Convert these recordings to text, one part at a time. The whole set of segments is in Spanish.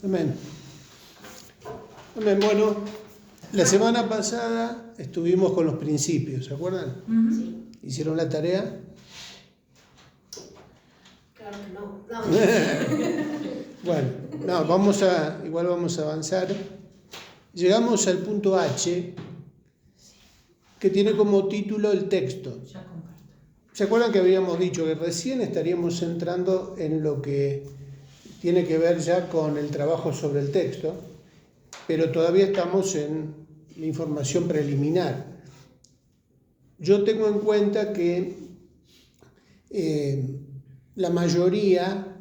Amén. Amén. Bueno, la semana pasada estuvimos con los principios, ¿se acuerdan? Sí. ¿Hicieron la tarea? Claro que no. Bueno, igual vamos a avanzar. Llegamos al punto H, que tiene como título el texto. Ya comparto. ¿Se acuerdan que habíamos dicho que recién estaríamos entrando en lo que tiene que ver ya con el trabajo sobre el texto, pero todavía estamos en la información preliminar? Yo tengo en cuenta que la mayoría,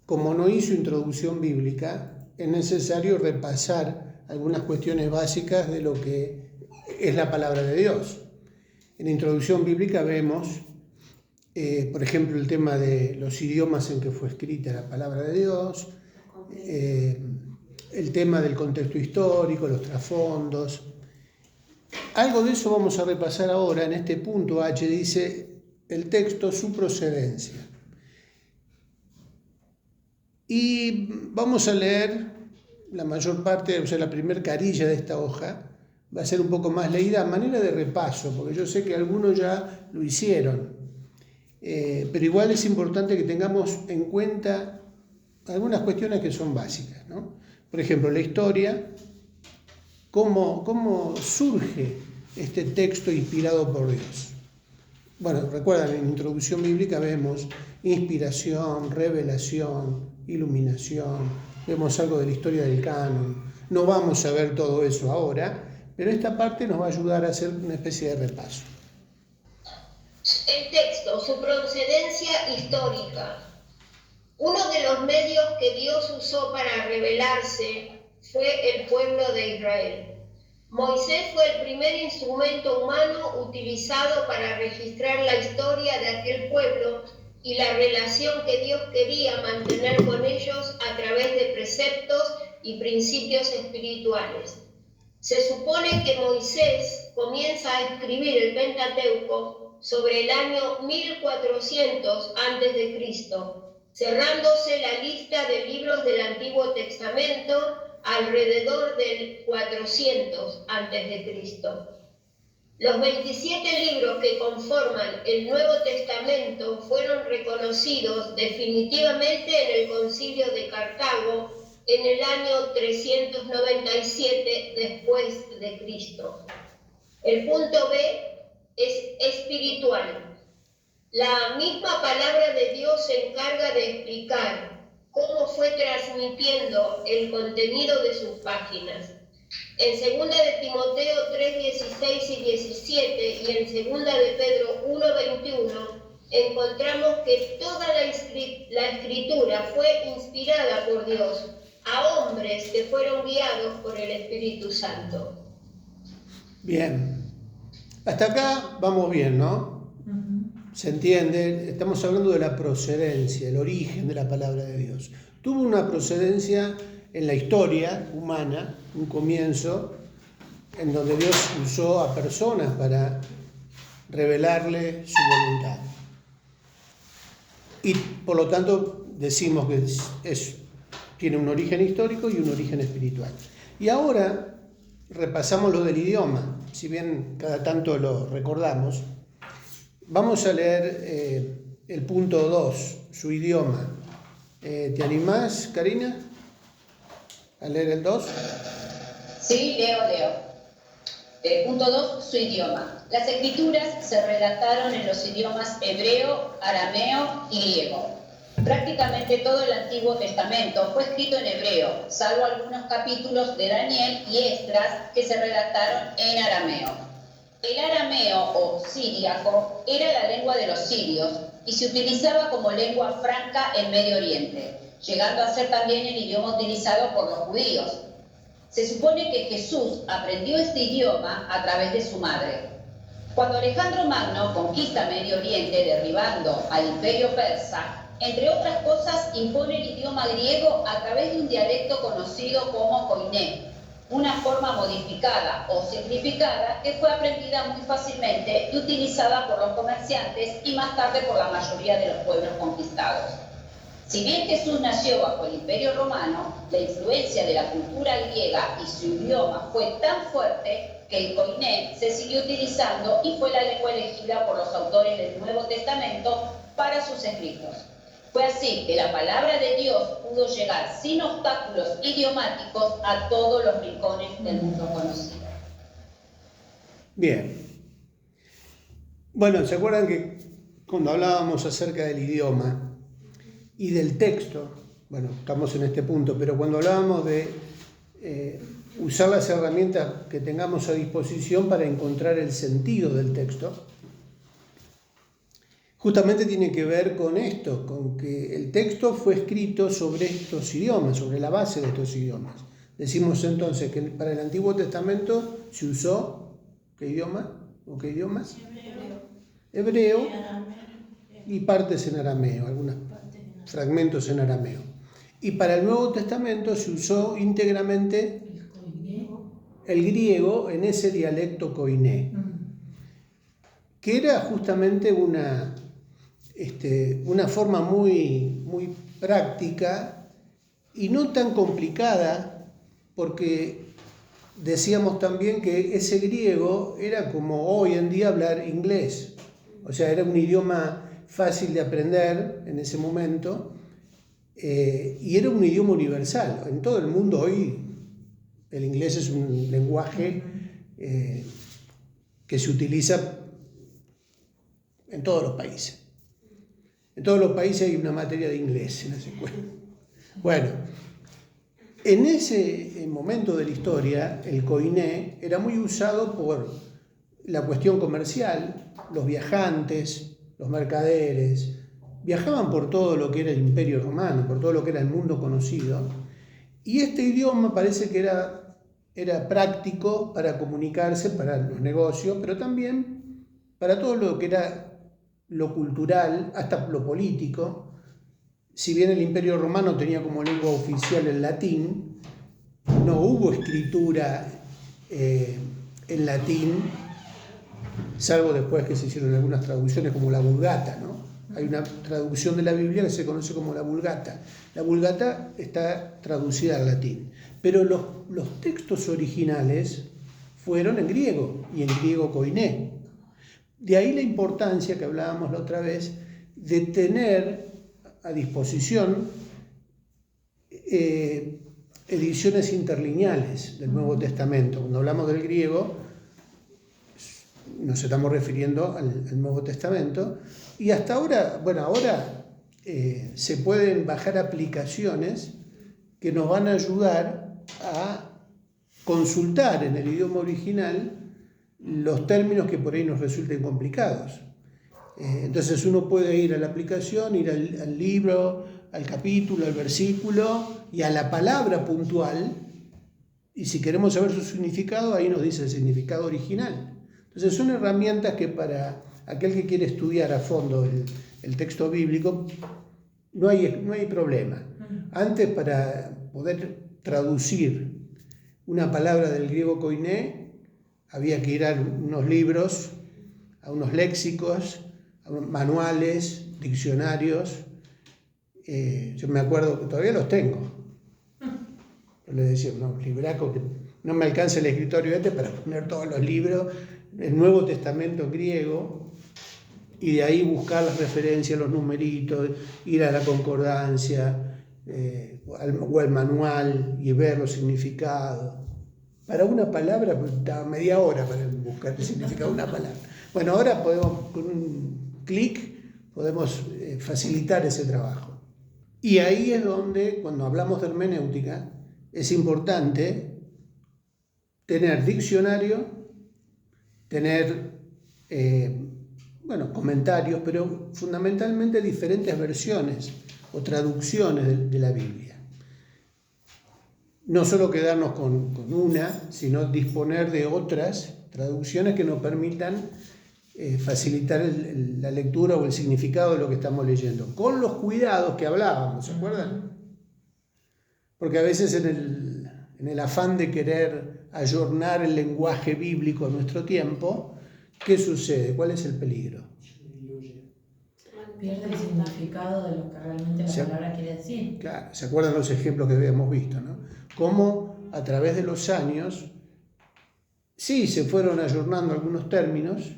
como no hizo introducción bíblica, es necesario repasar algunas cuestiones básicas de lo que es la palabra de Dios. En la introducción bíblica vemos, por ejemplo, el tema de los idiomas en que fue escrita la palabra de Dios, el tema del contexto histórico, los trasfondos. Algo de eso vamos a repasar ahora. En este punto H dice el texto, su procedencia. Y vamos a leer la mayor parte, o sea, la primera carilla de esta hoja va a ser un poco más leída a manera de repaso, porque yo sé que algunos ya lo hicieron. Pero igual es importante que tengamos en cuenta algunas cuestiones que son básicas, ¿no? Por ejemplo, la historia, cómo surge este texto inspirado por Dios. Bueno, recuerdan, en introducción bíblica vemos inspiración, revelación, iluminación, vemos algo de la historia del canon. No vamos a ver todo eso ahora, pero esta parte nos va a ayudar a hacer una especie de repaso. El texto, su procedencia histórica. Uno de los medios que Dios usó para revelarse fue el pueblo de Israel. Moisés fue el primer instrumento humano utilizado para registrar la historia de aquel pueblo y la relación que Dios quería mantener con ellos a través de preceptos y principios espirituales. Se supone que Moisés comienza a escribir el Pentateuco sobre el año 1400 a.C., cerrándose la lista de libros del Antiguo Testamento alrededor del 400 a.C. Los 27 libros que conforman el Nuevo Testamento fueron reconocidos definitivamente en el Concilio de Cartago en el año 397 después de Cristo. El punto B es espiritual. La misma palabra de Dios se encarga de explicar cómo fue transmitiendo el contenido de sus páginas. En 2 de Timoteo 3:16 y 17 y en 2 de Pedro 1:21 encontramos que toda la escritura fue inspirada por Dios a hombres que fueron guiados por el Espíritu Santo. Bien, hasta acá vamos bien, ¿no? ¿Se entiende? Estamos hablando de la procedencia, el origen de la palabra de Dios. Tuvo una procedencia en la historia humana, un comienzo, en donde Dios usó a personas para revelarle su voluntad. Y por lo tanto decimos que tiene un origen histórico y un origen espiritual. Y ahora repasamos lo del idioma, si bien cada tanto lo recordamos. Vamos a leer el punto 2, su idioma. ¿Te animás, Karina, a leer el 2? Sí, leo. Punto 2, su idioma. Las escrituras se redactaron en los idiomas hebreo, arameo y griego. Prácticamente todo el Antiguo Testamento fue escrito en hebreo, salvo algunos capítulos de Daniel y Esdras que se redactaron en arameo. El arameo o siríaco era la lengua de los sirios y se utilizaba como lengua franca en Medio Oriente, llegando a ser también el idioma utilizado por los judíos. Se supone que Jesús aprendió este idioma a través de su madre. Cuando Alejandro Magno conquista Medio Oriente derribando al imperio persa, entre otras cosas impone el idioma griego a través de un dialecto conocido como koiné, una forma modificada o simplificada que fue aprendida muy fácilmente y utilizada por los comerciantes y más tarde por la mayoría de los pueblos conquistados. Si bien Jesús nació bajo el Imperio Romano, la influencia de la cultura griega y su idioma fue tan fuerte que el koiné se siguió utilizando y fue la lengua elegida por los autores del Nuevo Testamento para sus escritos. Fue así que la palabra de Dios pudo llegar sin obstáculos idiomáticos a todos los rincones del mundo conocido. Bien. Bueno, ¿se acuerdan que cuando hablábamos acerca del idioma y del texto, bueno, estamos en este punto, pero cuando hablábamos de usar las herramientas que tengamos a disposición para encontrar el sentido del texto, justamente tiene que ver con esto, con que el texto fue escrito sobre estos idiomas, sobre la base de estos idiomas. Decimos entonces que para el Antiguo Testamento se usó, ¿qué idioma? ¿O qué idiomas? Hebreo y partes en arameo, algunos fragmentos en arameo. Y para el Nuevo Testamento se usó íntegramente el griego en ese dialecto koiné, que era justamente una forma muy, muy práctica y no tan complicada, porque decíamos también que ese griego era como hoy en día hablar inglés, o sea, era un idioma fácil de aprender en ese momento, y era un idioma universal. En todo el mundo hoy el inglés es un lenguaje que se utiliza en todos los países. En todos los países hay una materia de inglés en la escuela. Bueno, en ese momento de la historia, el koiné era muy usado por la cuestión comercial. Los viajantes, los mercaderes, viajaban por todo lo que era el Imperio Romano, por todo lo que era el mundo conocido. Y este idioma parece que era práctico para comunicarse, para los negocios, pero también para todo lo que era lo cultural, hasta lo político. Si bien el Imperio Romano tenía como lengua oficial el latín, no hubo escritura en latín, salvo después que se hicieron algunas traducciones como la Vulgata, ¿no? Hay una traducción de la Biblia que se conoce como la Vulgata. La Vulgata está traducida al latín, pero los textos originales fueron en griego, y en griego koiné. De ahí la importancia que hablábamos la otra vez de tener a disposición ediciones interlineales del Nuevo Testamento. Cuando hablamos del griego, nos estamos refiriendo al Nuevo Testamento, y hasta ahora, se pueden bajar aplicaciones que nos van a ayudar a consultar en el idioma original los términos que por ahí nos resulten complicados. Entonces uno puede ir a la aplicación, ir al libro, al capítulo, al versículo y a la palabra puntual, y si queremos saber su significado, ahí nos dice el significado original. Entonces son herramientas que para aquel que quiere estudiar a fondo el texto bíblico no hay problema. Antes, para poder traducir una palabra del griego koiné, había que ir a unos libros, a unos léxicos, a unos manuales, diccionarios. Yo me acuerdo que todavía los tengo. Yo les decía, un libraco que no me alcanza el escritorio para poner todos los libros, el Nuevo Testamento en griego, y de ahí buscar las referencias, los numeritos, ir a la concordancia o al manual y ver los significados. Para una palabra, pues, estaba media hora para buscar el significado de una palabra. Bueno, ahora podemos, con un clic, podemos facilitar ese trabajo. Y ahí es donde, cuando hablamos de hermenéutica, es importante tener diccionario, tener comentarios, pero fundamentalmente diferentes versiones o traducciones de la Biblia. No solo quedarnos con una, sino disponer de otras traducciones que nos permitan facilitar la lectura o el significado de lo que estamos leyendo, con los cuidados que hablábamos, ¿se acuerdan? Porque a veces en el afán de querer ayornar el lenguaje bíblico a nuestro tiempo, ¿qué sucede? ¿Cuál es el peligro? Pierde el significado de lo que realmente la palabra quiere decir. Claro, ¿se acuerdan los ejemplos que habíamos visto, no? Cómo a través de los años, sí, se fueron ayornando algunos términos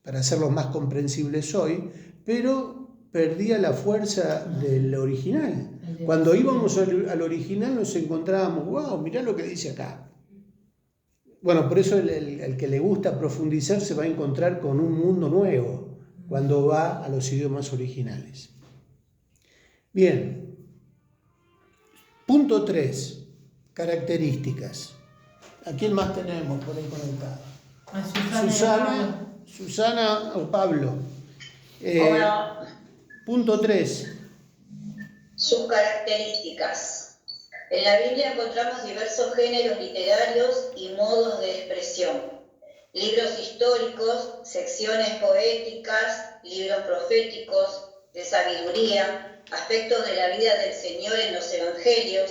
para hacerlos más comprensibles hoy, pero perdía la fuerza del original. Cuando íbamos al original nos encontrábamos, wow, mirá lo que dice acá. Bueno, por eso el que le gusta profundizar se va a encontrar con un mundo nuevo cuando va a los idiomas originales. Bien. Punto 3. Características. ¿A quién más tenemos por ahí conectado? A Susana o Pablo. Hola. Punto 3. Sus características. En la Biblia encontramos diversos géneros literarios y modos de expresión. Libros históricos, secciones poéticas, libros proféticos, de sabiduría, aspectos de la vida del Señor en los evangelios,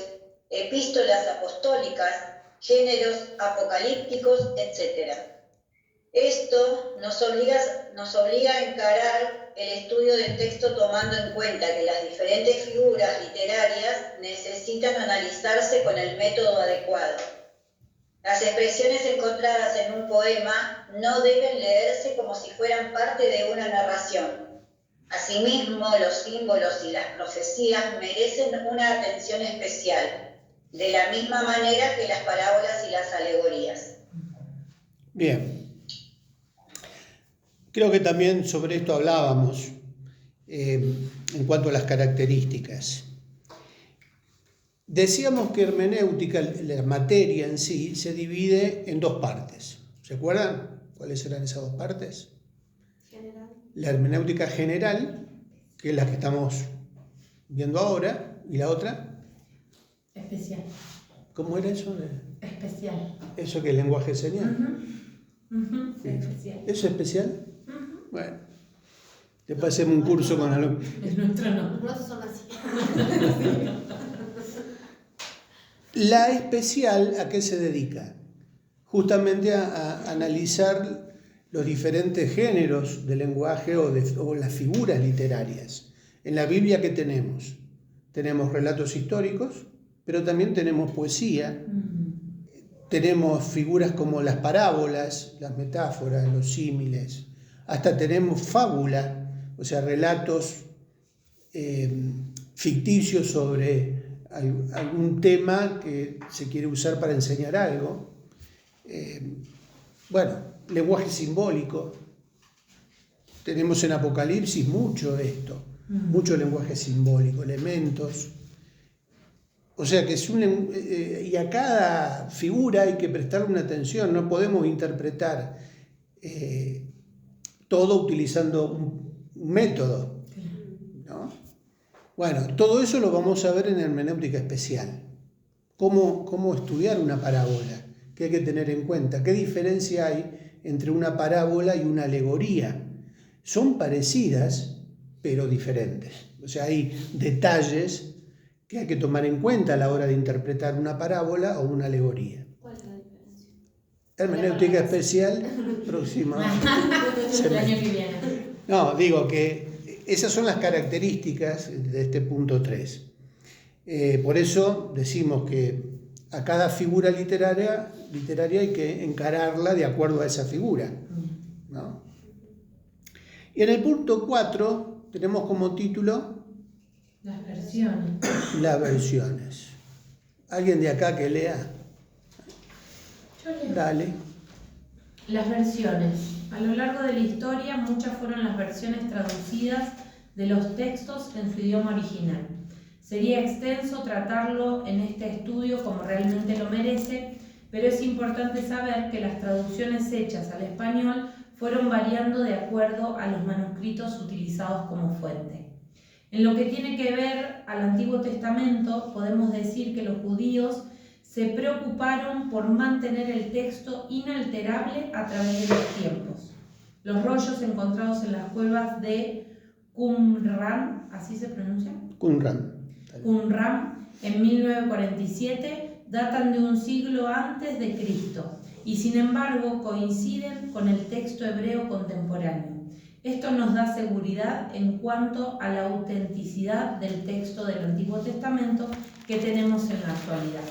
epístolas apostólicas, géneros apocalípticos, etc. Esto nos obliga a encarar el estudio del texto tomando en cuenta que las diferentes figuras literarias necesitan analizarse con el método adecuado. Las expresiones encontradas en un poema no deben leerse como si fueran parte de una narración. Asimismo, los símbolos y las profecías merecen una atención especial, de la misma manera que las parábolas y las alegorías. Bien. Creo que también sobre esto hablábamos en cuanto a las características. Decíamos que hermenéutica, la materia en sí, se divide en dos partes. ¿Se acuerdan cuáles eran esas dos partes? General. La hermenéutica general, que es la que estamos viendo ahora, y la otra. Especial. ¿Cómo era eso? Especial. ¿Eso que es lenguaje señal? Especial. ¿Eso es especial? Bueno, te pasemos un curso con alumnos. El nuestro no. Los brazos son así. La especial, ¿a qué se dedica? Justamente a analizar los diferentes géneros de lenguaje o las figuras literarias. En la Biblia, ¿qué tenemos? Tenemos relatos históricos, pero también tenemos poesía, tenemos figuras como las parábolas, las metáforas, los símiles, hasta tenemos fábula, o sea, relatos ficticios sobre algún tema que se quiere usar para enseñar algo. Bueno, lenguaje simbólico. Tenemos en Apocalipsis mucho esto, mucho lenguaje simbólico, elementos. O sea que y a cada figura hay que prestarle una atención, no podemos interpretar todo utilizando un método, ¿no? Bueno, todo eso lo vamos a ver en hermenéutica especial. ¿Cómo estudiar una parábola? ¿Qué hay que tener en cuenta? ¿Qué diferencia hay entre una parábola y una alegoría? Son parecidas, pero diferentes. O sea, hay detalles que hay que tomar en cuenta a la hora de interpretar una parábola o una alegoría. ¿Cuál es la diferencia? Hermenéutica especial, próxima. El año que viene. No, digo que esas son las características de este punto 3. Por eso decimos que a cada figura literaria hay que encararla de acuerdo a esa figura, ¿no? Y en el punto 4 tenemos como título Las versiones. las versiones. ¿Alguien de acá que lea? Yo leo. Dale. Las versiones. A lo largo de la historia, muchas fueron las versiones traducidas de los textos en su idioma original. Sería extenso tratarlo en este estudio como realmente lo merece, pero es importante saber que las traducciones hechas al español fueron variando de acuerdo a los manuscritos utilizados como fuente. En lo que tiene que ver al Antiguo Testamento, podemos decir que los judíos se preocuparon por mantener el texto inalterable a través de los tiempos. Los rollos encontrados en las cuevas de Qumran, ¿así se pronuncia? Qumran. Qumran, en 1947, datan de un siglo antes de Cristo y sin embargo coinciden con el texto hebreo contemporáneo. Esto nos da seguridad en cuanto a la autenticidad del texto del Antiguo Testamento que tenemos en la actualidad.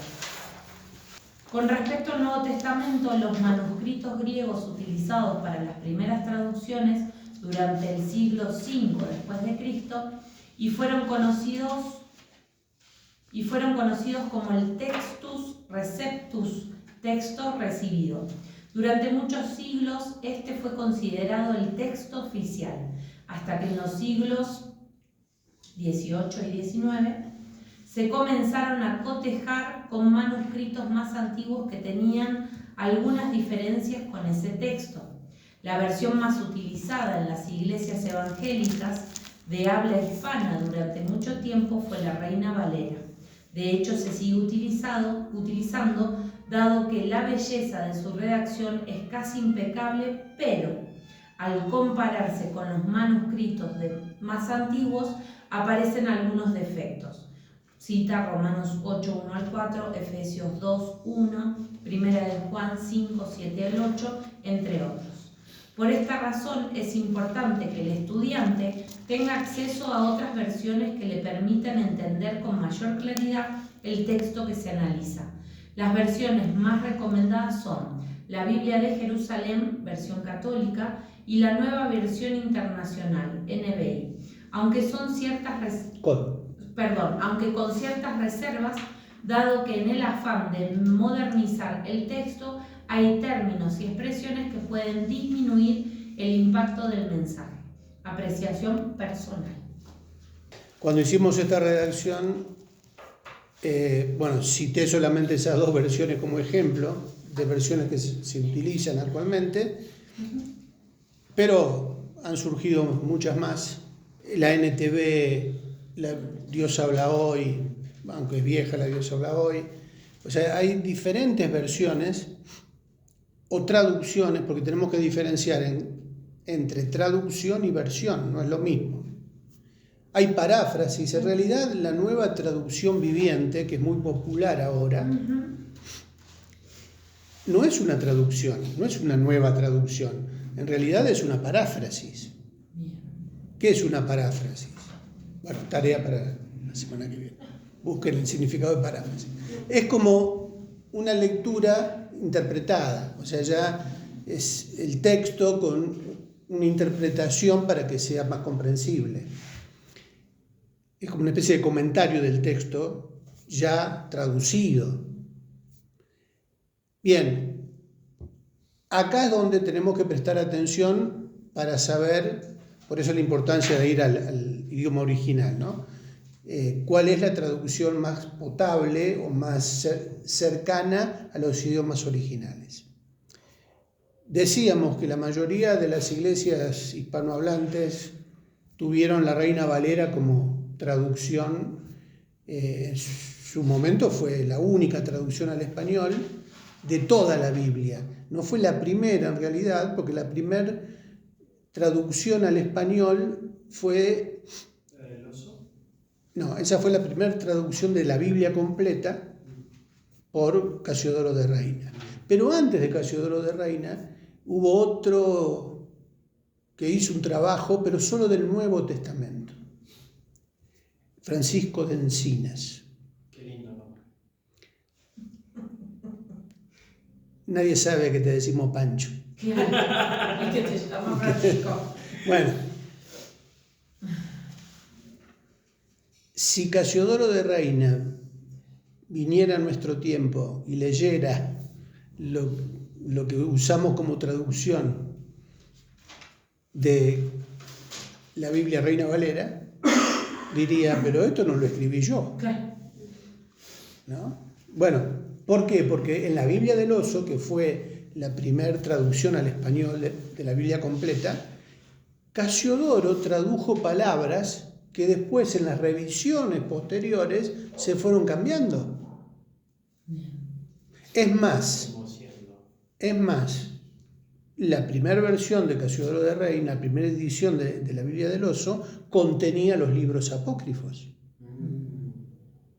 Con respecto al Nuevo Testamento, los manuscritos griegos utilizados para las primeras traducciones durante el siglo V después de Cristo y fueron conocidos como el Textus Receptus, texto recibido. Durante muchos siglos este fue considerado el texto oficial, hasta que en los siglos XVIII y XIX se comenzaron a cotejar con manuscritos más antiguos que tenían algunas diferencias con ese texto. La versión más utilizada en las iglesias evangélicas de habla hispana durante mucho tiempo fue la Reina Valera. De hecho, se sigue utilizando, dado que la belleza de su redacción es casi impecable, pero al compararse con los manuscritos más antiguos aparecen algunos defectos. Cita Romanos 8, 1 al 4, Efesios 2, 1, Primera de Juan 5, 7 al 8, entre otros. Por esta razón es importante que el estudiante tenga acceso a otras versiones que le permitan entender con mayor claridad el texto que se analiza. Las versiones más recomendadas son la Biblia de Jerusalén, versión católica, y la Nueva Versión Internacional, NBI, aunque con ciertas reservas, dado que en el afán de modernizar el texto hay términos y expresiones que pueden disminuir el impacto del mensaje. Apreciación personal. Cuando hicimos esta redacción, cité solamente esas dos versiones como ejemplo de versiones que se utilizan actualmente, pero han surgido muchas más. La NTV, la Dios habla hoy, aunque es vieja, la Dios habla hoy. O sea, hay diferentes versiones o traducciones, porque tenemos que diferenciar entre traducción y versión, no es lo mismo. Hay paráfrasis, en realidad la nueva traducción viviente, que es muy popular ahora, no es una traducción, no es una nueva traducción, en realidad es una paráfrasis. ¿Qué es una paráfrasis? Bueno, tarea para la semana que viene. Busquen el significado de paráfrasis. Es como una lectura interpretada, o sea, ya es el texto con una interpretación para que sea más comprensible. Es como una especie de comentario del texto ya traducido. Bien, acá es donde tenemos que prestar atención para saber, por eso la importancia de ir al idioma original, ¿no? ¿Cuál es la traducción más potable o más cercana a los idiomas originales? Decíamos que la mayoría de las iglesias hispanohablantes tuvieron la Reina Valera como traducción. En su momento fue la única traducción al español de toda la Biblia. No fue la primera en realidad, porque la primera traducción al español fue... No, esa fue la primera traducción de la Biblia completa por Casiodoro de Reina. Pero antes de Casiodoro de Reina hubo otro que hizo un trabajo, pero solo del Nuevo Testamento. Francisco de Encinas. Qué lindo nombre. Nadie sabe que te decimos Pancho. Claro, es que te llama Francisco. Bueno. Si Casiodoro de Reina viniera a nuestro tiempo y leyera lo que usamos como traducción de la Biblia Reina Valera, diría, pero esto no lo escribí yo. Claro. ¿No? Bueno, ¿por qué? Porque en la Biblia del Oso, que fue la primera traducción al español de la Biblia completa, Casiodoro tradujo palabras que después en las revisiones posteriores se fueron cambiando. Es más, la primera versión de Casiodoro de Reina, la primera edición de la Biblia del Oso, contenía los libros apócrifos.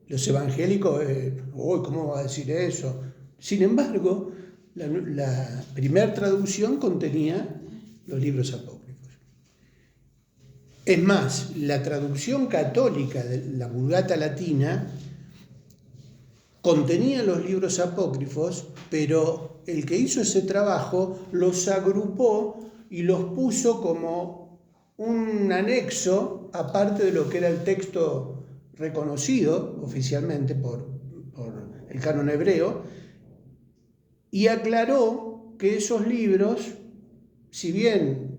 Los evangélicos, ¿cómo va a decir eso? Sin embargo, la primera traducción contenía los libros apócrifos. Es más, la traducción católica de la Vulgata Latina contenía los libros apócrifos, pero el que hizo ese trabajo los agrupó y los puso como un anexo, aparte de lo que era el texto reconocido oficialmente por el canon hebreo, y aclaró que esos libros, si bien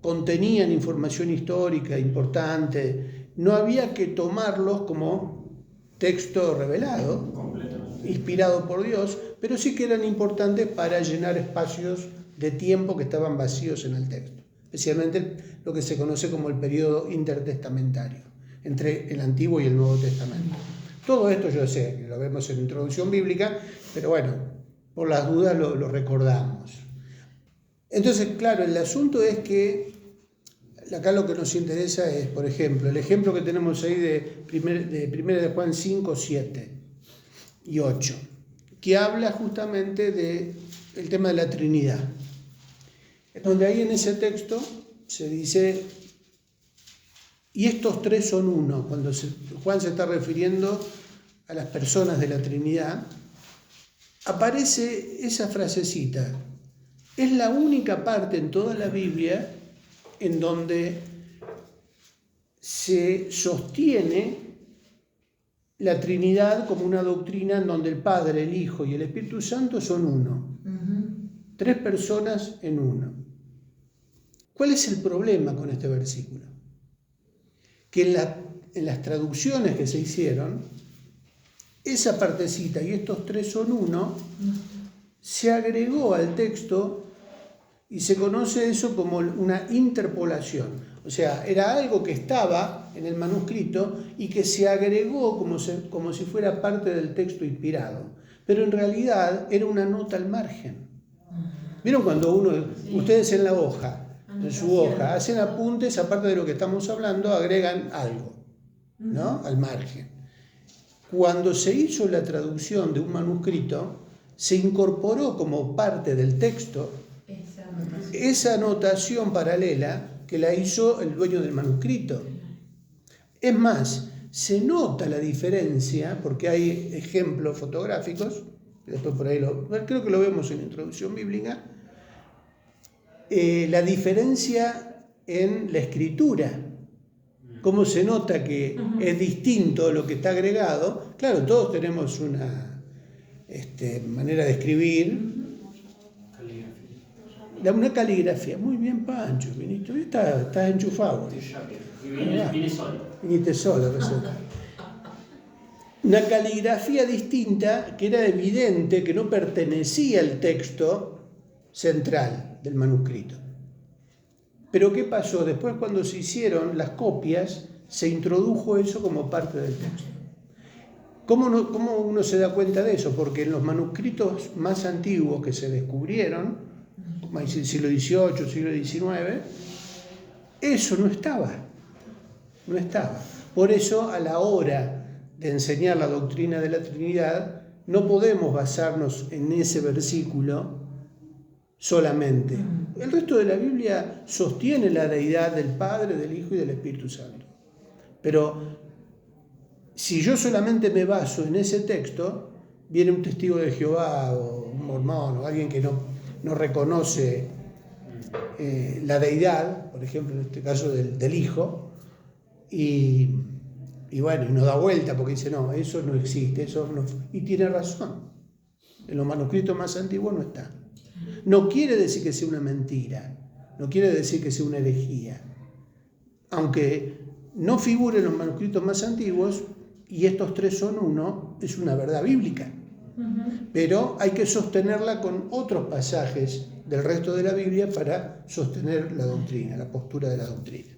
contenían información histórica importante, no había que tomarlos como texto revelado, inspirado por Dios, pero sí que eran importantes para llenar espacios de tiempo que estaban vacíos en el texto, especialmente lo que se conoce como el periodo intertestamentario, entre el Antiguo y el Nuevo Testamento. Todo esto yo sé, que lo vemos en la introducción bíblica, pero bueno, por las dudas lo recordamos. Entonces, claro, el asunto es que acá lo que nos interesa es, por ejemplo, el ejemplo que tenemos ahí de 1 de Juan 5, 7 y 8, que habla justamente del tema de la Trinidad. Donde ahí en ese texto se dice, y estos tres son uno, cuando Juan se está refiriendo a las personas de la Trinidad, aparece esa frasecita. Es la única parte en toda la Biblia en donde se sostiene la Trinidad como una doctrina en donde el Padre, el Hijo y el Espíritu Santo son uno. Tres personas en uno. ¿Cuál es el problema con este versículo? Que en las traducciones que se hicieron, esa partecita, y estos tres son uno, se agregó al texto y se conoce eso como una interpolación. O sea, era algo que estaba en el manuscrito y que se agregó como si fuera parte del texto inspirado. Pero en realidad era una nota al margen. ¿Vieron cuando ustedes en la hoja, en su hoja, hacen apuntes, aparte de lo que estamos hablando, agregan algo, ¿no? Al margen. Cuando se hizo la traducción de un manuscrito, se incorporó como parte del texto esa anotación paralela que la hizo el dueño del manuscrito. Es más, se nota la diferencia, porque hay ejemplos fotográficos, después por ahí creo que lo vemos en la introducción bíblica, la diferencia en la escritura, cómo se nota que es distinto lo que está agregado. Claro, todos tenemos una manera de escribir, una caligrafía. Muy bien, Pancho, viniste, estás enchufado. Viniste solo. Una caligrafía distinta que era evidente que no pertenecía al texto central del manuscrito. Pero ¿qué pasó? Después, cuando se hicieron las copias, se introdujo eso como parte del texto. ¿Cómo uno se da cuenta de eso? Porque en los manuscritos más antiguos que se descubrieron, como el siglo XVIII, siglo XIX, eso no estaba. No estaba. Por eso, a la hora de enseñar la doctrina de la Trinidad, no podemos basarnos en ese versículo solamente. El resto de la Biblia sostiene la deidad del Padre, del Hijo y del Espíritu Santo. Pero si yo solamente me baso en ese texto, viene un testigo de Jehová o un mormón o alguien que no reconoce la deidad, por ejemplo, en este caso del Hijo, y bueno, y nos da vuelta porque dice, no, eso no existe, eso no. Y tiene razón. En los manuscritos más antiguos no está. No quiere decir que sea una mentira, no quiere decir que sea una herejía. Aunque no figure en los manuscritos más antiguos, y estos tres son uno, es una verdad bíblica. Pero hay que sostenerla con otros pasajes del resto de la Biblia para sostener la doctrina, la postura de la doctrina.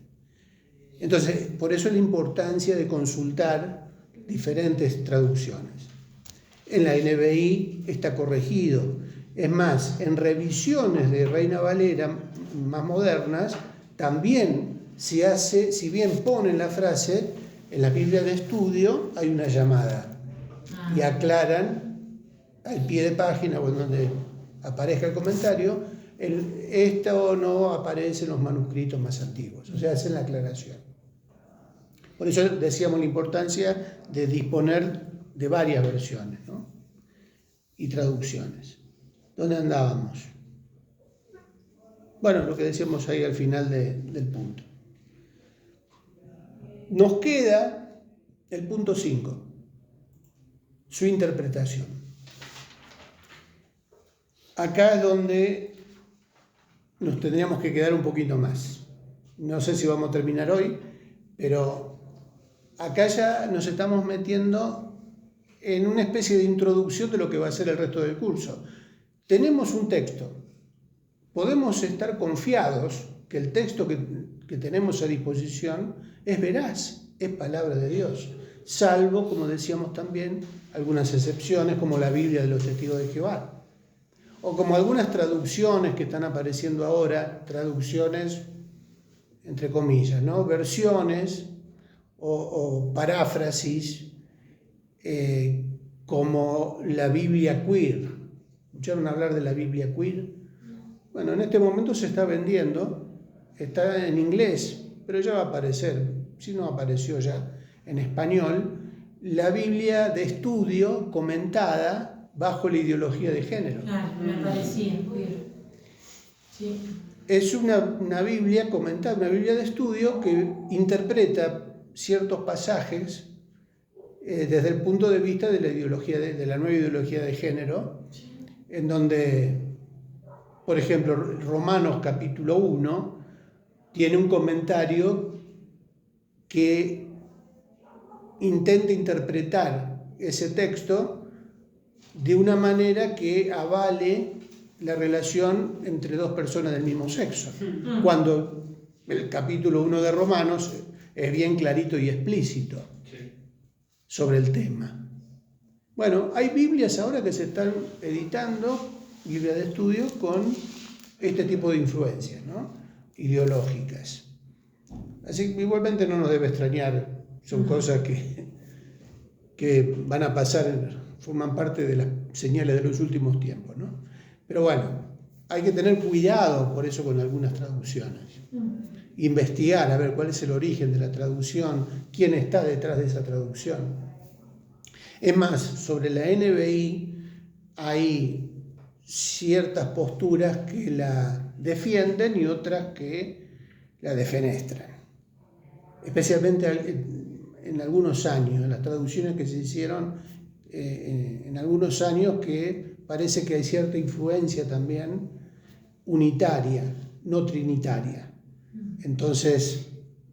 Entonces, por eso la importancia de consultar diferentes traducciones. En la NBI está corregido. Es más, en revisiones de Reina Valera más modernas, también se hace, si bien ponen la frase, en la Biblia de estudio hay una llamada y aclaran al pie de página o en donde aparezca el comentario, esto no aparece en los manuscritos más antiguos, o sea, hacen la aclaración. Por eso decíamos la importancia de disponer de varias versiones, ¿no? Y traducciones. ¿Dónde andábamos? Bueno, lo que decíamos ahí al final del punto. Nos queda el punto 5, su interpretación. Acá es donde nos tendríamos que quedar un poquito más. No sé si vamos a terminar hoy, pero acá ya nos estamos metiendo en una especie de introducción de lo que va a ser el resto del curso. Tenemos un texto. Podemos estar confiados que el texto que tenemos a disposición es veraz, es palabra de Dios, salvo, como decíamos también, algunas excepciones, como la Biblia de los Testigos de Jehová, o como algunas traducciones que están apareciendo ahora, traducciones, entre comillas, ¿no? Versiones o paráfrasis, como la Biblia queer. ¿Escucharon hablar de la Biblia queer? Bueno, en este momento se está vendiendo, está en inglés, pero ya va a aparecer, si no apareció ya en español, la Biblia de estudio comentada bajo la ideología de género. Claro, me parecía. Sí. Es una Biblia comentada, una Biblia de estudio que interpreta ciertos pasajes desde el punto de vista de la ideología de la nueva ideología de género, en donde, por ejemplo, Romanos capítulo 1 tiene un comentario que intenta interpretar ese texto de una manera que avale la relación entre dos personas del mismo sexo, cuando el capítulo 1 de Romanos es bien clarito y explícito sobre el tema. Bueno, hay Biblias ahora que se están editando, Biblia de estudio, con este tipo de influencias, ¿no? Ideológicas. Así que igualmente no nos debe extrañar, son cosas que van a pasar, forman parte de las señales de los últimos tiempos, ¿no? Pero bueno, hay que tener cuidado por eso con algunas traducciones. Investigar, a ver cuál es el origen de la traducción, quién está detrás de esa traducción. Es más, sobre la NBI hay ciertas posturas que la defienden y otras que la defenestran. Especialmente en algunos años, en las traducciones que se hicieron en algunos años, que parece que hay cierta influencia también unitaria, no trinitaria. Entonces,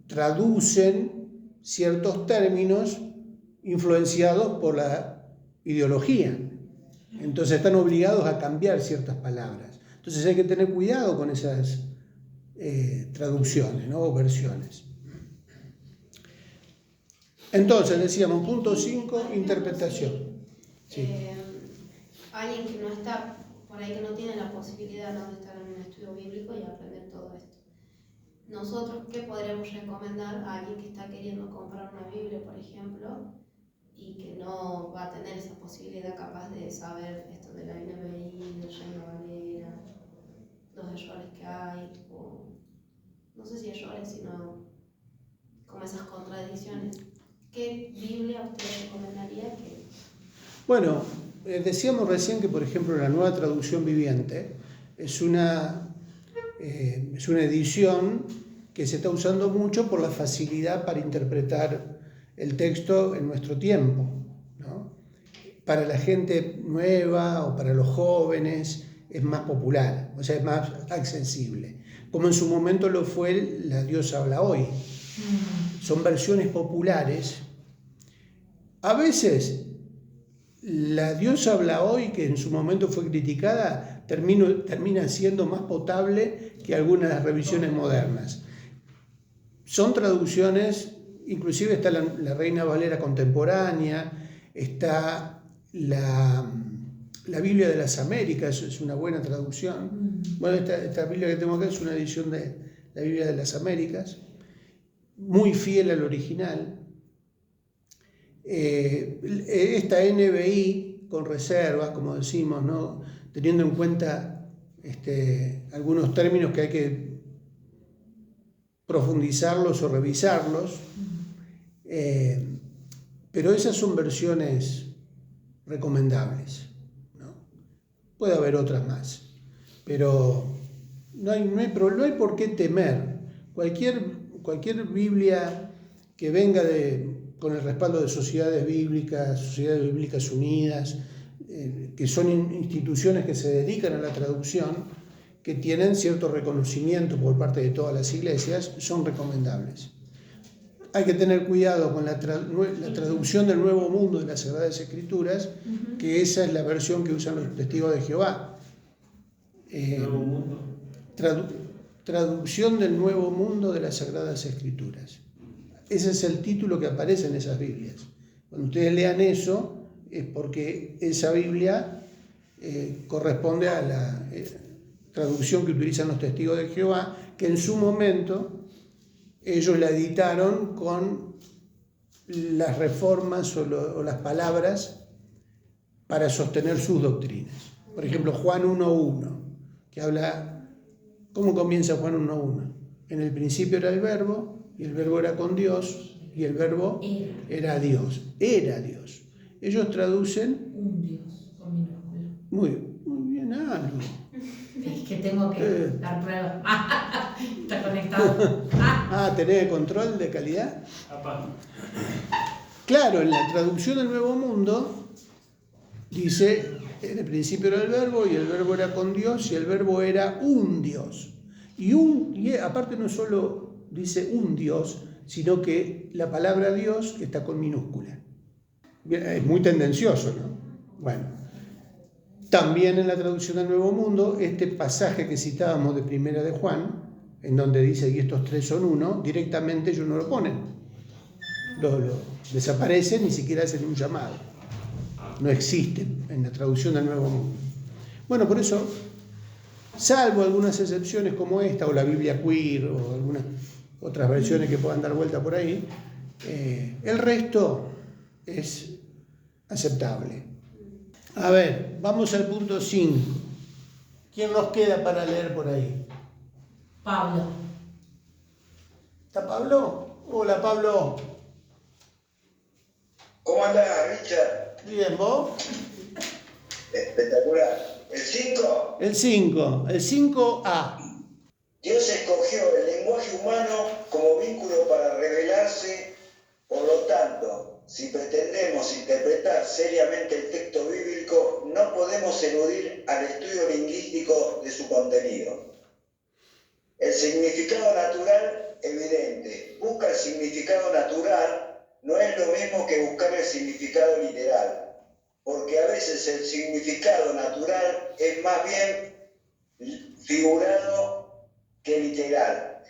traducen ciertos términos influenciados por la ideología. Entonces están obligados a cambiar ciertas palabras. Entonces hay que tener cuidado con esas traducciones, ¿no? O versiones. Entonces decíamos, punto 5, interpretación. Sí. Alguien que no está, por ahí que no tiene la posibilidad, ¿no?, de estar en un estudio bíblico y aprender todo esto. Nosotros, ¿qué podremos recomendar a alguien que está queriendo comprar una Biblia, por ejemplo, y que no va a tener esa posibilidad capaz de saber esto de la NBI, de Reina Valera, los errores que hay, o no sé si errores, sino como esas contradicciones? ¿Qué Biblia usted recomendaría que...? Bueno, decíamos recién que, por ejemplo, la Nueva Traducción Viviente es una edición que se está usando mucho por la facilidad para interpretar el texto en nuestro tiempo, ¿no? Para la gente nueva o para los jóvenes es más popular, o sea, es más accesible, como en su momento lo fue la Dios habla hoy. Son versiones populares. A veces la Dios habla hoy, que en su momento fue criticada, termina siendo más potable que algunas de las revisiones modernas. Son traducciones, inclusive está la Reina Valera contemporánea, está la Biblia de las Américas, es una buena traducción. Bueno, esta Biblia que tengo acá es una edición de la Biblia de las Américas, muy fiel al original. Esta NBI con reservas, como decimos, ¿no?, teniendo en cuenta algunos términos que hay que profundizarlos o revisarlos, pero esas son versiones recomendables, ¿no? Puede haber otras más, pero no hay por qué temer. Cualquier Biblia que venga con el respaldo de Sociedades Bíblicas Unidas, que son instituciones que se dedican a la traducción, que tienen cierto reconocimiento por parte de todas las iglesias, son recomendables. Hay que tener cuidado con la traducción del Nuevo Mundo de las Sagradas Escrituras, que esa es la versión que usan los testigos de Jehová. ¿Nuevo Mundo? Traducción del Nuevo Mundo de las Sagradas Escrituras. Ese es el título que aparece en esas Biblias. Cuando ustedes lean eso, es porque esa Biblia corresponde a la traducción que utilizan los testigos de Jehová, que en su momento ellos la editaron con las reformas o las palabras para sostener sus doctrinas. Por ejemplo, Juan 1.1, que habla, ¿cómo comienza Juan 1.1? En el principio era el Verbo, y el Verbo era con Dios, y el Verbo era Dios. Era Dios. Ellos traducen... Un Dios, con minúscula. Muy bien, algo. Es que tengo que dar pruebas. Está conectado. ¿Tenés control de calidad? Apá. Claro, en la traducción del Nuevo Mundo dice, en el principio era el Verbo, y el Verbo era con Dios, y el Verbo era un Dios. Y aparte no solo dice un Dios, sino que la palabra Dios está con minúscula. Es muy tendencioso, ¿no? Bueno. También en la traducción del Nuevo Mundo, este pasaje que citábamos de Primera de Juan, en donde dice, y estos tres son uno, directamente ellos no lo ponen. Lo desaparecen, ni siquiera hacen un llamado. No existen en la traducción del Nuevo Mundo. Bueno, por eso, salvo algunas excepciones como esta, o la Biblia Queer, o algunas otras versiones que puedan dar vuelta por ahí, el resto es aceptable. A ver, vamos al punto 5. ¿Quién nos queda para leer por ahí? Pablo. ¿Está Pablo? Hola, Pablo. ¿Cómo andás, Richard? Bien, ¿vos? Espectacular. ¿El 5? El 5, el 5A. Dios escogió el lenguaje humano como vínculo para revelarse, por lo tanto, si pretendemos interpretar seriamente el texto bíblico, no podemos eludir al estudio lingüístico de su contenido. El significado natural, evidente. Busca el significado natural, no es lo mismo que buscar el significado literal, porque a veces el significado natural es más bien figurado que literal.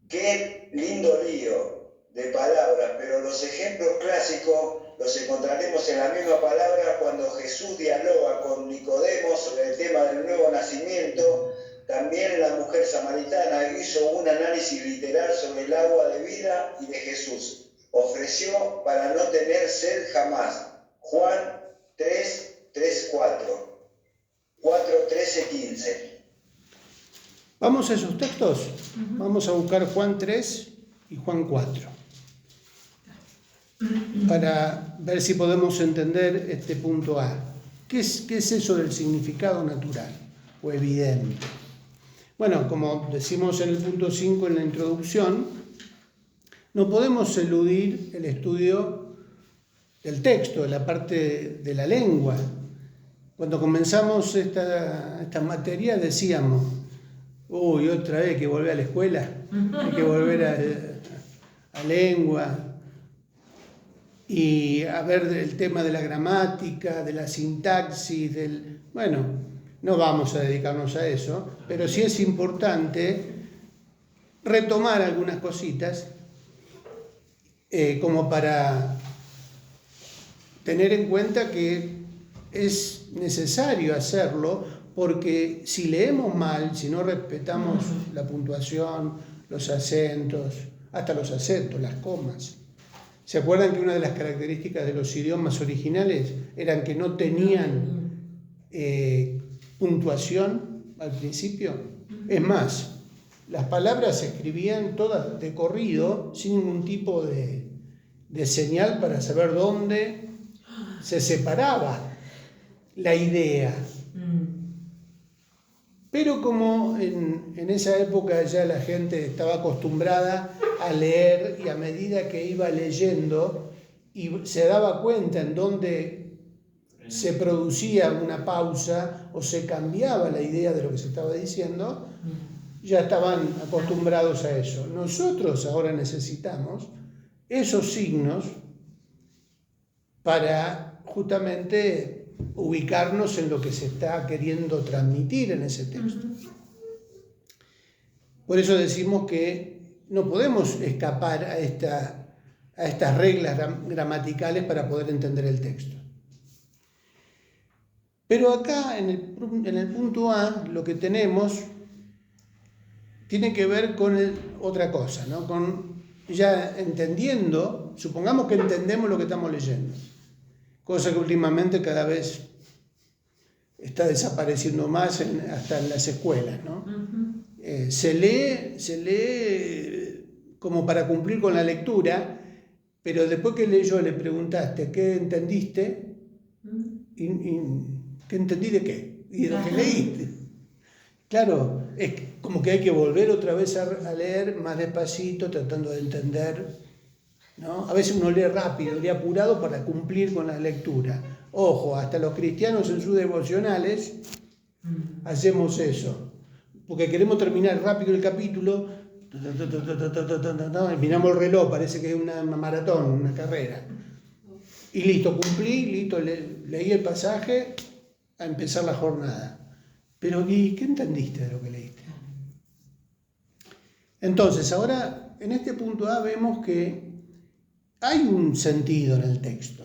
Qué lindo lío de palabras, pero los ejemplos clásicos los encontraremos en la misma palabra cuando Jesús dialoga con Nicodemo sobre el tema del nuevo nacimiento. También la mujer samaritana hizo un análisis literal sobre el agua de vida y de Jesús. Ofreció para no tener sed jamás. Juan 3:4, 4:13-15. ¿Vamos a esos textos? Vamos a buscar Juan 3 y Juan 4. Para ver si podemos entender este punto A. ¿Qué es eso del significado natural o evidente? Bueno, como decimos en el punto 5 en la introducción, no podemos eludir el estudio del texto, de la parte de la lengua. Cuando comenzamos esta materia decíamos, uy, otra vez hay que volver a la escuela, hay que volver a lengua, y a ver el tema de la gramática, de la sintaxis, bueno, no vamos a dedicarnos a eso, pero sí es importante retomar algunas cositas como para tener en cuenta que es necesario hacerlo, porque si leemos mal, si no respetamos la puntuación, los acentos, hasta los acentos, las comas. ¿Se acuerdan que una de las características de los idiomas originales eran que no tenían puntuación? al principio. Es más, las palabras se escribían todas de corrido, sin ningún tipo de señal para saber dónde se separaba la idea. Pero como en esa época ya la gente estaba acostumbrada a leer, y a medida que iba leyendo y se daba cuenta en dónde se producía una pausa o se cambiaba la idea de lo que se estaba diciendo, ya estaban acostumbrados a eso. Nosotros ahora necesitamos esos signos para justamente ubicarnos en lo que se está queriendo transmitir en ese texto. Por eso decimos que no podemos escapar a estas reglas gramaticales para poder entender el texto. Pero acá en el punto A lo que tenemos tiene que ver con otra cosa, ¿no? Con ya entendiendo, supongamos que entendemos lo que estamos leyendo, cosa que últimamente cada vez está desapareciendo más hasta en las escuelas, ¿no? Se lee como para cumplir con la lectura, pero después que leyó le preguntaste ¿qué entendiste? ¿Qué entendí de qué? Y de lo que leíste. Claro, es como que hay que volver otra vez a leer más despacito, tratando de entender, ¿no? A veces uno lee rápido, lee apurado para cumplir con la lectura. Ojo, hasta los cristianos en sus devocionales hacemos eso, porque queremos terminar rápido el capítulo, miramos el reloj, parece que es una maratón, una carrera. Y listo, cumplí, listo, leí el pasaje, a empezar la jornada. Pero ¿y qué entendiste de lo que leíste? Entonces, ahora, en este punto A vemos que hay un sentido en el texto.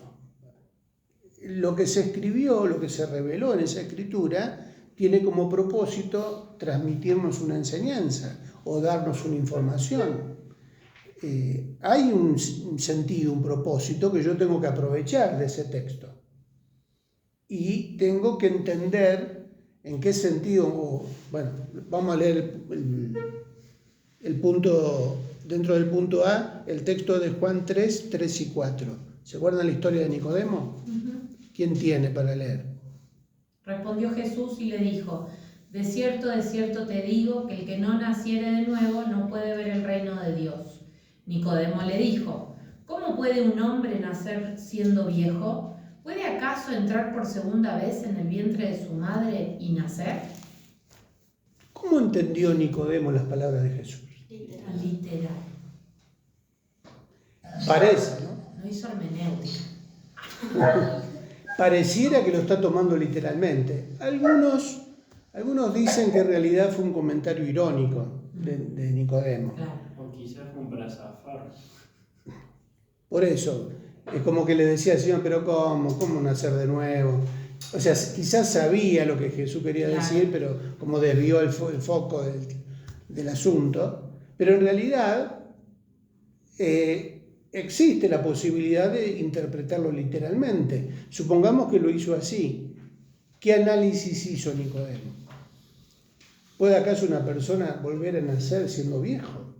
Lo que se escribió, lo que se reveló en esa escritura, tiene como propósito transmitirnos una enseñanza o darnos una información. Hay un sentido, un propósito que yo tengo que aprovechar de ese texto. Y tengo que entender en qué sentido, bueno, vamos a leer el punto, dentro del punto A, el texto de Juan 3, 3 y 4. ¿Se acuerdan la historia de Nicodemo? ¿Quién tiene para leer? Respondió Jesús y le dijo: de cierto te digo, que el que no naciere de nuevo no puede ver el reino de Dios. Nicodemo le dijo: ¿cómo puede un hombre nacer siendo viejo? ¿Puede acaso entrar por segunda vez en el vientre de su madre y nacer? ¿Cómo entendió Nicodemo las palabras de Jesús? Literal. Parece, ¿no? No hizo hermenéutica. Pareciera que lo está tomando literalmente. Algunos dicen que en realidad fue un comentario irónico de Nicodemo. Claro. O quizás un brazafar. Por eso, es como que le decía al Señor, pero ¿cómo nacer de nuevo? O sea, quizás sabía lo que Jesús quería decir, pero como desvió el foco del asunto. Pero en realidad existe la posibilidad de interpretarlo literalmente. Supongamos que lo hizo así. ¿Qué análisis hizo Nicodemo? ¿Puede acaso una persona volver a nacer siendo viejo?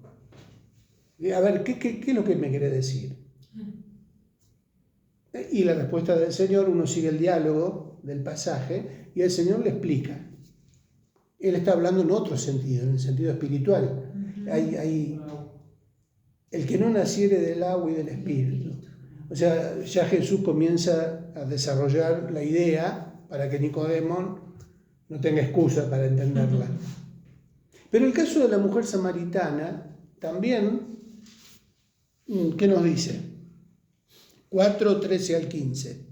A ver, ¿qué es lo que me quiere decir? Y la respuesta del Señor, uno sigue el diálogo del pasaje y el Señor le explica. Él está hablando en otro sentido, en el sentido espiritual. Hay el que no naciere del agua y del espíritu. O sea, ya Jesús comienza a desarrollar la idea para que Nicodemo no tenga excusa para entenderla. Pero el caso de la mujer samaritana también, ¿qué nos dice? 4, 13 al 15.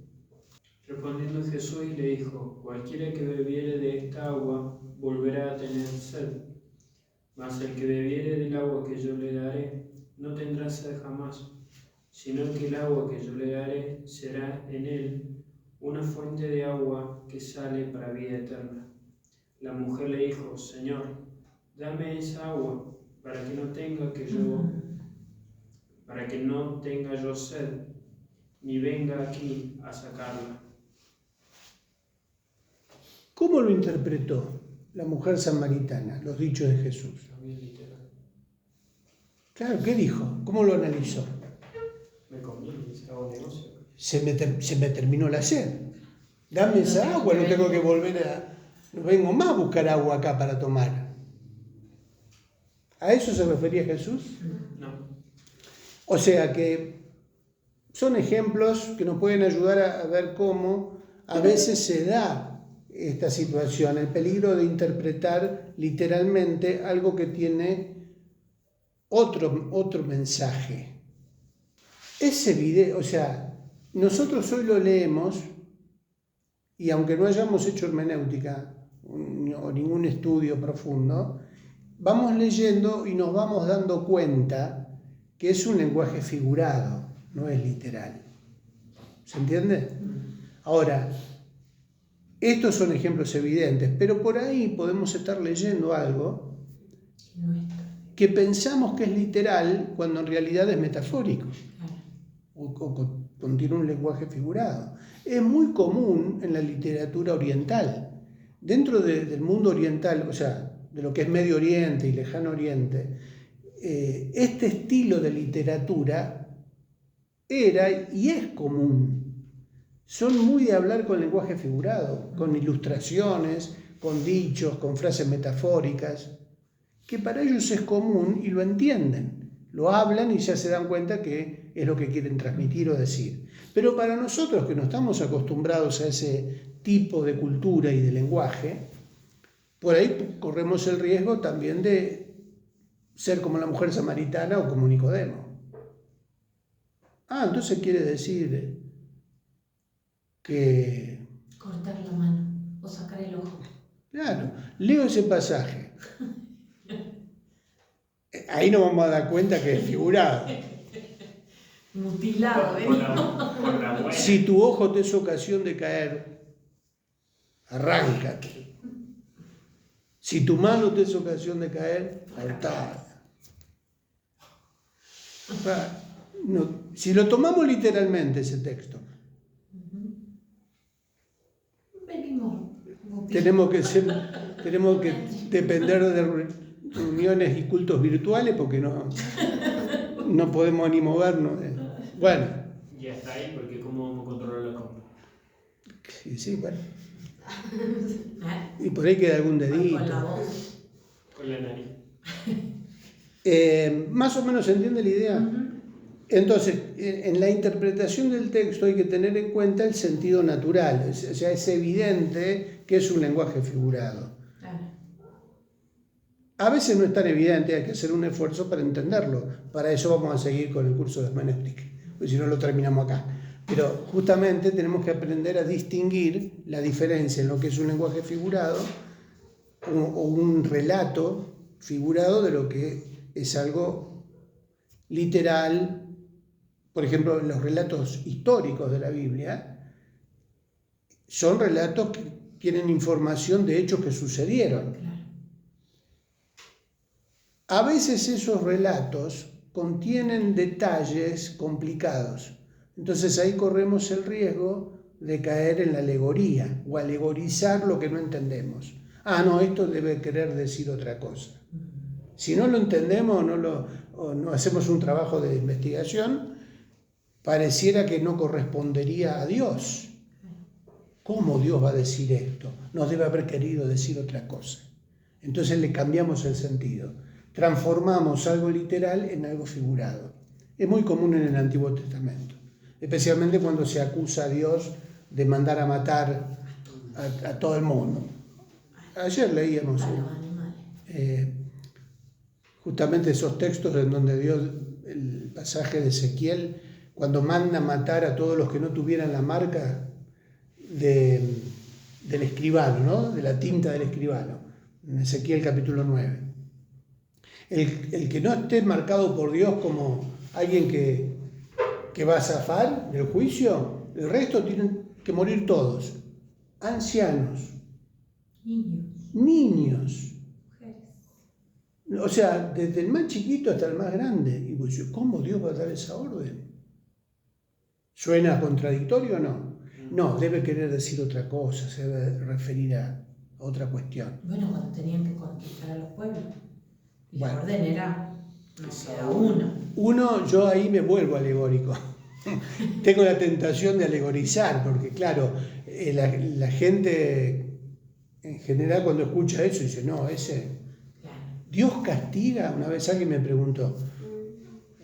Respondiendo Jesús le dijo: cualquiera que bebiere de esta agua volverá a tener sed, mas el que bebiere del agua que yo le daré no tendrá sed jamás, sino que el agua que yo le daré será en él una fuente de agua que sale para vida eterna. La mujer le dijo: Señor, dame esa agua para que no tenga yo sed, ni venga aquí a sacarla. ¿Cómo lo interpretó? la mujer samaritana, los dichos de Jesús. También literal. Claro, ¿qué dijo? ¿Cómo lo analizó? Me conviene, hago negocio. Se me terminó la sed. Dame esa agua, no tengo que no vengo más a buscar agua acá para tomar. ¿A eso se refería Jesús? No. O sea que son ejemplos que nos pueden ayudar a ver cómo a veces se da esta situación, el peligro de interpretar literalmente algo que tiene otro mensaje. Ese video, o sea, nosotros hoy lo leemos y aunque no hayamos hecho hermenéutica o ningún estudio profundo, vamos leyendo y nos vamos dando cuenta que es un lenguaje figurado, no es literal. ¿Se entiende? Ahora, estos son ejemplos evidentes, pero por ahí podemos estar leyendo algo que pensamos que es literal cuando en realidad es metafórico o contiene un lenguaje figurado. Es muy común en la literatura oriental. Dentro del mundo oriental, o sea, de lo que es Medio Oriente y Lejano Oriente, este estilo de literatura era y es común. Son muy de hablar con lenguaje figurado, con ilustraciones, con dichos, con frases metafóricas, que para ellos es común y lo entienden. Lo hablan y ya se dan cuenta que es lo que quieren transmitir o decir. Pero para nosotros que no estamos acostumbrados a ese tipo de cultura y de lenguaje, por ahí corremos el riesgo también de ser como la mujer samaritana o como Nicodemo. Ah, entonces quiere decir que... cortar la mano o sacar el ojo. Claro, leo ese pasaje. Ahí nos vamos a dar cuenta que es figurado. Mutilado, ¿eh? Con la buena. Si tu ojo te es ocasión de caer, arráncate. Si tu mano te es ocasión de caer, cortala. No, si lo tomamos literalmente ese texto, tenemos que depender de reuniones y cultos virtuales porque no podemos ni movernos. Bueno. Y hasta ahí, porque ¿cómo vamos a controlar la compra? Sí, bueno. Y por ahí queda algún dedito. Con la voz. Con la nariz. Más o menos se entiende la idea. Entonces, en la interpretación del texto hay que tener en cuenta el sentido natural. O sea, es evidente que es un lenguaje figurado. A veces no es tan evidente, hay que hacer un esfuerzo para entenderlo. Para eso vamos a seguir con el curso de hermenéutica, porque si no lo terminamos acá. Pero justamente tenemos que aprender a distinguir la diferencia en lo que es un lenguaje figurado o un relato figurado de lo que es algo literal. Por ejemplo, los relatos históricos de la Biblia son relatos que tienen información de hechos que sucedieron. A veces esos relatos contienen detalles complicados. Entonces ahí corremos el riesgo de caer en la alegoría o alegorizar lo que no entendemos. Ah, no, esto debe querer decir otra cosa. Si no lo entendemos o no hacemos un trabajo de investigación, pareciera que no correspondería a Dios. ¿Cómo Dios va a decir esto? Nos debe haber querido decir otra cosa. Entonces le cambiamos el sentido. Transformamos algo literal en algo figurado. Es muy común en el Antiguo Testamento, especialmente cuando se acusa a Dios de mandar a matar a todo el mundo. Ayer leíamos justamente esos textos en donde Dios, el pasaje de Ezequiel, cuando manda a matar a todos los que no tuvieran la marca del escribano, ¿no? De la tinta del escribano, en Ezequiel capítulo 9. El que no esté marcado por Dios como alguien que va a zafar del juicio, el resto tienen que morir todos. Ancianos, niños, o sea, desde el más chiquito hasta el más grande. Y pues, ¿cómo Dios va a dar esa orden? ¿Suena contradictorio o no? No, debe querer decir otra cosa, se debe referir a otra cuestión. Bueno, cuando tenían que conquistar a los pueblos. Y Bueno. la orden era, no queda uno. Uno, yo ahí me vuelvo alegórico. Tengo la tentación de alegorizar, porque claro, la gente en general cuando escucha eso dice, no, ese... Claro. Dios castiga. Una vez alguien me preguntó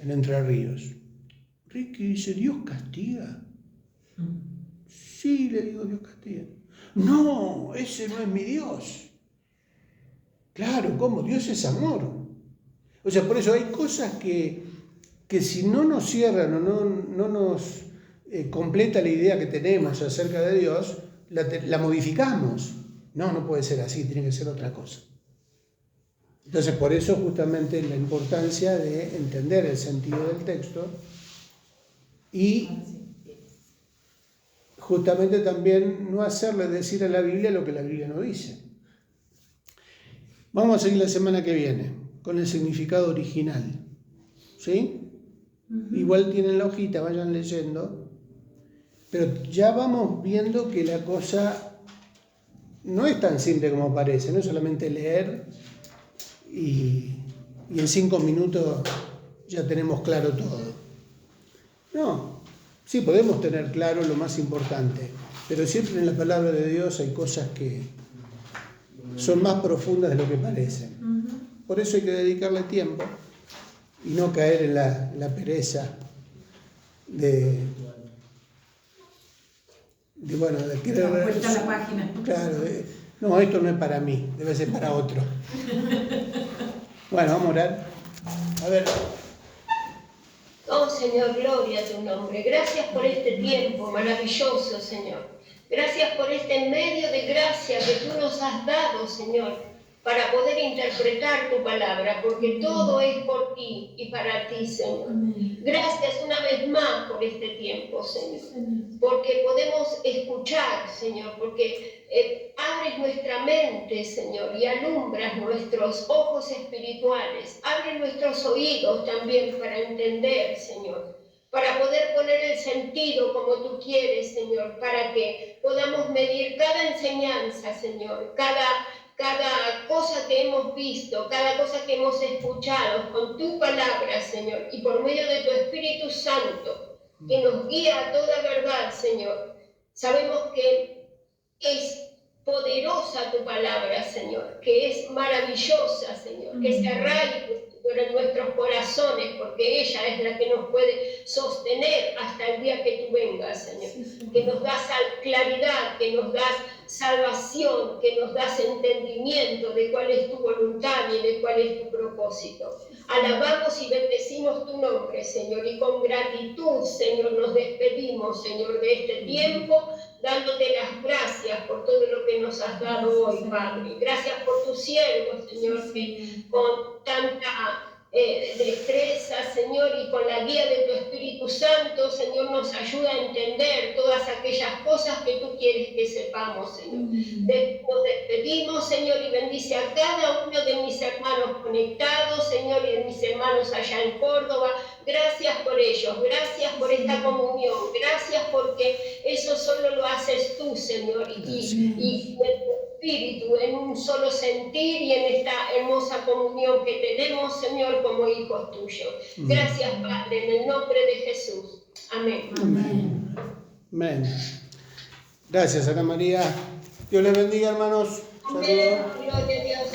en Entre Ríos, Ricky dice, ¿Dios castiga? Sí, le digo, Dios castiga. No, ese no es mi Dios. Claro, ¿cómo? Dios es amor. O sea, por eso hay cosas que si no nos cierran o no nos completa la idea que tenemos acerca de Dios, la modificamos. No puede ser así, tiene que ser otra cosa. Entonces, por eso justamente la importancia de entender el sentido del texto y justamente también no hacerle decir a la Biblia lo que la Biblia no dice. Vamos a seguir la semana que viene con el significado original. ¿Sí? Igual tienen la hojita, vayan leyendo. Pero ya vamos viendo que la cosa no es tan simple como parece. No es solamente leer y en 5 minutos ya tenemos claro todo. No, sí podemos tener claro lo más importante, pero siempre en la palabra de Dios hay cosas que son más profundas de lo que parecen. Por eso hay que dedicarle tiempo y no caer en la pereza de querer... Vuelta a la página. Claro, no, esto no es para mí, debe ser para otro. Bueno, vamos a orar. A ver. Oh Señor, gloria a tu nombre. Gracias por este tiempo maravilloso, Señor. Gracias por este medio de gracia que tú nos has dado, Señor, para poder interpretar tu palabra, porque todo es por ti y para ti, Señor. Gracias una vez más por este tiempo, Señor, porque podemos escuchar, Señor, porque abres nuestra mente, Señor, y alumbras nuestros ojos espirituales, abres nuestros oídos también para entender, Señor, para poder poner el sentido como tú quieres, Señor, para que podamos medir cada enseñanza, Señor, cada cosa que hemos visto, cada cosa que hemos escuchado con tu palabra, Señor, y por medio de tu Espíritu Santo, que nos guía a toda verdad, Señor. Sabemos que es poderosa tu palabra, Señor, que es maravillosa, Señor, que se arraiga en nuestros corazones, porque ella es la que nos puede sostener hasta el día que tú vengas, Señor. Que nos das claridad, que nos das salvación, que nos das entendimiento de cuál es tu voluntad y de cuál es tu propósito. Alabamos y bendecimos tu nombre, Señor, y con gratitud, Señor, nos despedimos, Señor, de este tiempo, dándote las gracias por todo lo que nos has dado hoy, Padre. Gracias por tus siervos, Señor, que con tanta destreza, Señor, y con la guía de tu Espíritu Santo, Señor, nos ayuda a entender todas aquellas cosas que tú quieres que sepamos, Señor. Nos despedimos, Señor, y bendice a cada uno de mis hermanos conectados, Señor, y de mis hermanos allá en Córdoba. Gracias por ellos, gracias por esta comunión, gracias porque eso solo lo haces tú, Señor, y Espíritu, en un solo sentir y en esta hermosa comunión que tenemos, Señor, como hijos tuyos. Gracias, Padre, en el nombre de Jesús. Amén. Amén. Amén. Gracias, Ana María. Dios les bendiga, hermanos. Amén. Saludos. Gloria a Dios.